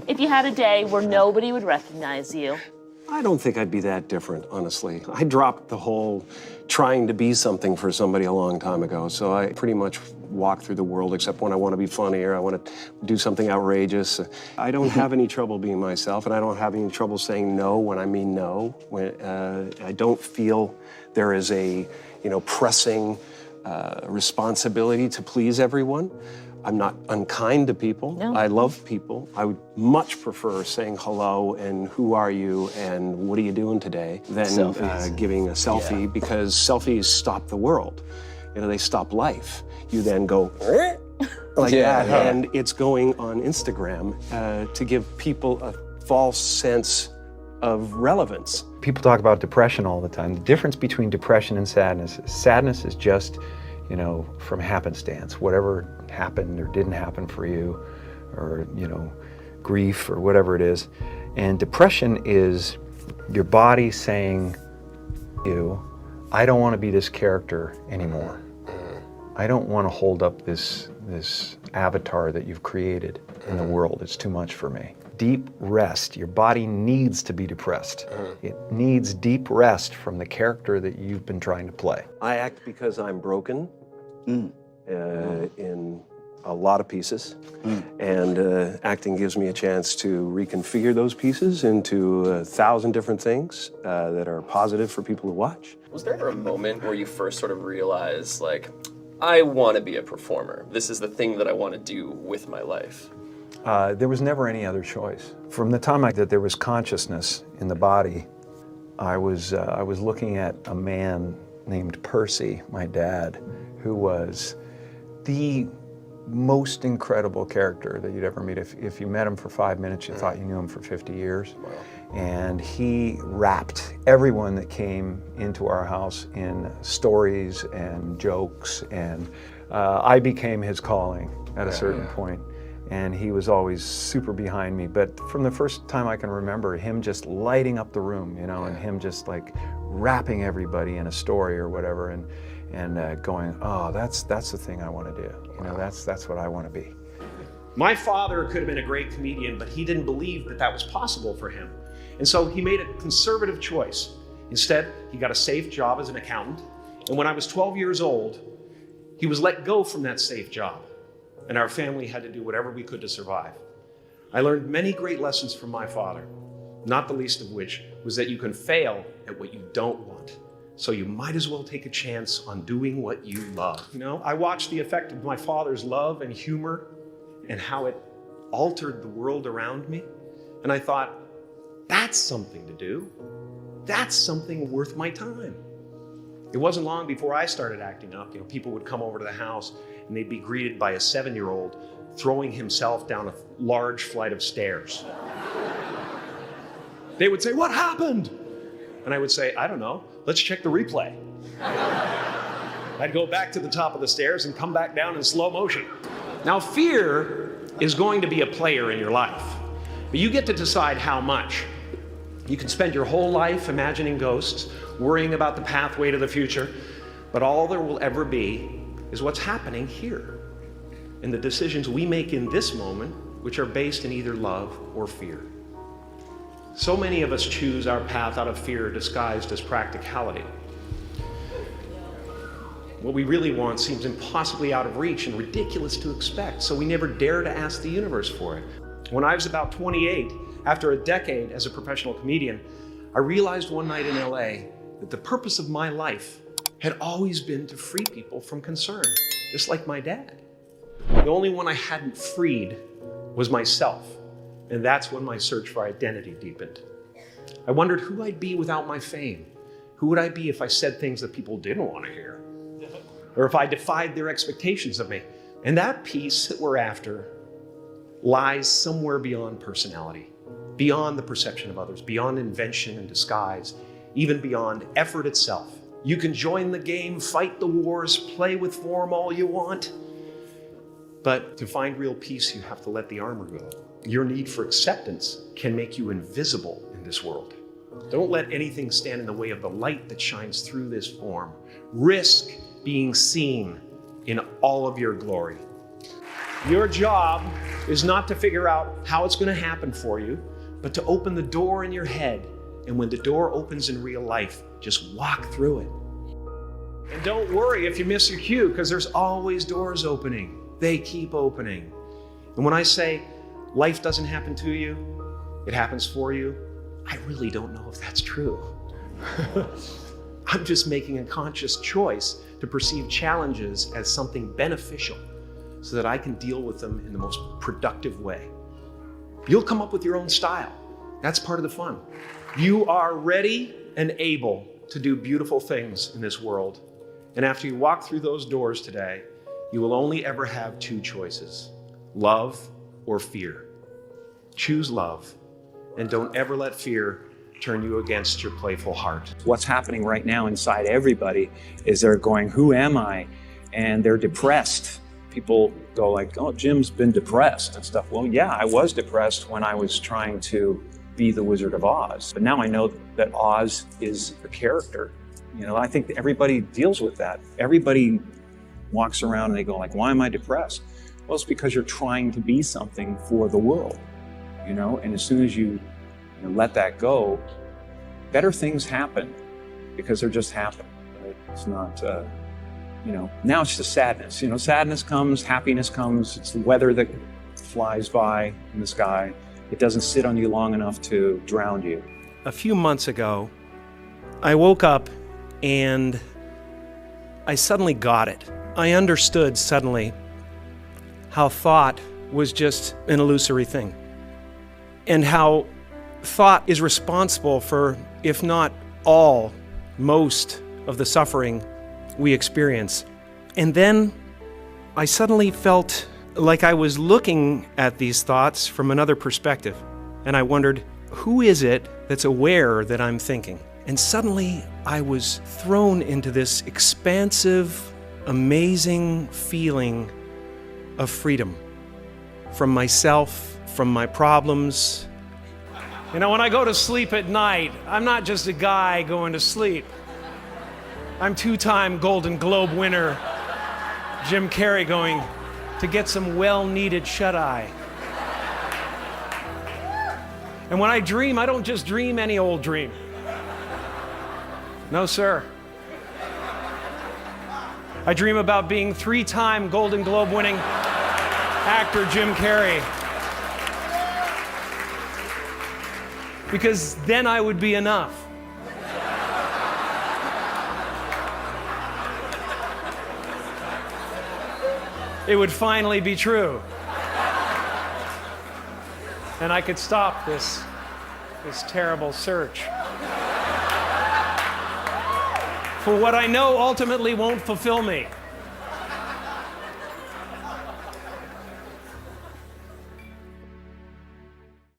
If you had a day where nobody would recognize you? I don't think I'd be that different, honestly. I dropped the whole trying to be something for somebody a long time ago, so I pretty much walk through the world except when I want to be funny or I want to do something outrageous. I don't have any trouble being myself, and I don't have any trouble saying no when I mean no. I don't feel there is a, pressing responsibility to please everyone. I'm not unkind to people. No. I love people. I would much prefer saying hello and who are you and what are you doing today than giving a selfie, because selfies stop the world. They stop life. You then go like that, and it's going on Instagram to give people a false sense of relevance. People talk about depression all the time. The difference between depression and sadness is just, from happenstance, whatever happened or didn't happen for you, or, grief or whatever it is. And depression is your body saying, I don't want to be this character anymore. I don't want to hold up this avatar that you've created in the world. It's too much for me. Deep rest. Your body needs to be depressed. It needs deep rest from the character that you've been trying to play. I act because I'm broken in a lot of pieces, and acting gives me a chance to reconfigure those pieces into 1,000 different things that are positive for people to watch. Was there ever a moment where you first sort of realized, like, I want to be a performer. This is the thing that I want to do with my life? There was never any other choice. From the time that there was consciousness in the body, I was looking at a man named Percy, my dad, who was the most incredible character that you'd ever meet. If you met him for 5 minutes, you thought you knew him for 50 years. Wow. And he wrapped everyone that came into our house in stories and jokes, and I became his calling at a certain point. And he was always super behind me. But from the first time I can remember, him just lighting up the room, and him just like wrapping everybody in a story or whatever, and going, oh, that's the thing I want to do. That's what I want to be. My father could have been a great comedian, but he didn't believe that was possible for him. And so he made a conservative choice. Instead, he got a safe job as an accountant. And when I was 12 years old, he was let go from that safe job. And our family had to do whatever we could to survive. I learned many great lessons from my father, not the least of which was that you can fail at what you don't want. So you might as well take a chance on doing what you love. I watched the effect of my father's love and humor and how it altered the world around me. And I thought, that's something to do. That's something worth my time. It wasn't long before I started acting up. People would come over to the house and they'd be greeted by a 7-year-old throwing himself down a large flight of stairs. They would say, "What happened?" And I would say, "I don't know. Let's check the replay." I'd go back to the top of the stairs and come back down in slow motion. Now, fear is going to be a player in your life, but you get to decide how much. You can spend your whole life imagining ghosts, worrying about the pathway to the future, but all there will ever be is what's happening here, and the decisions we make in this moment, which are based in either love or fear. So many of us choose our path out of fear disguised as practicality. What we really want seems impossibly out of reach and ridiculous to expect, so we never dare to ask the universe for it. When I was about 28, after a decade as a professional comedian, I realized one night in LA that the purpose of my life had always been to free people from concern, just like my dad. The only one I hadn't freed was myself, and that's when my search for identity deepened. I wondered who I'd be without my fame. Who would I be if I said things that people didn't want to hear? Or if I defied their expectations of me? And that piece that we're after lies somewhere beyond personality, beyond the perception of others, beyond invention and disguise, even beyond effort itself. You can join the game, fight the wars, play with form all you want. But to find real peace, you have to let the armor go. Your need for acceptance can make you invisible in this world. Don't let anything stand in the way of the light that shines through this form. Risk being seen in all of your glory. Your job is not to figure out how it's going to happen for you, but to open the door in your head. And when the door opens in real life, just walk through it. And don't worry if you miss your cue, because there's always doors opening. They keep opening. And when I say life doesn't happen to you, it happens for you, I really don't know if that's true. I'm just making a conscious choice to perceive challenges as something beneficial so that I can deal with them in the most productive way. You'll come up with your own style. That's part of the fun. You are ready and able to do beautiful things in this world. And after you walk through those doors today, you will only ever have two choices: love or fear. Choose love, and don't ever let fear turn you against your playful heart. What's happening right now inside everybody is they're going, who am I? And they're depressed. People go like, oh, Jim's been depressed and stuff. Well, yeah, I was depressed when I was trying to be the Wizard of Oz. But now I know that Oz is a character. You know, I think everybody deals with that. Everybody walks around and they go like, why am I depressed? Well, it's because you're trying to be something for the world, you know? And as soon as you let that go, better things happen because they're just happening. Right? It's not, now it's just sadness. You know, sadness comes, happiness comes. It's the weather that flies by in the sky. It doesn't sit on you long enough to drown you. A few months ago, I woke up and I suddenly got it. I understood suddenly how thought was just an illusory thing, and how thought is responsible for, if not all, most of the suffering we experience. And then I suddenly felt like I was looking at these thoughts from another perspective. And I wondered, who is it that's aware that I'm thinking? And suddenly I was thrown into this expansive, amazing feeling of freedom from myself, from my problems. You know, when I go to sleep at night, I'm not just a guy going to sleep. I'm two-time Golden Globe winner Jim Carrey going to get some well-needed shut-eye. And when I dream, I don't just dream any old dream. No, sir. I dream about being three-time Golden Globe winning actor Jim Carrey. Because then I would be enough. It would finally be true. And I could stop this terrible search for what I know ultimately won't fulfill me.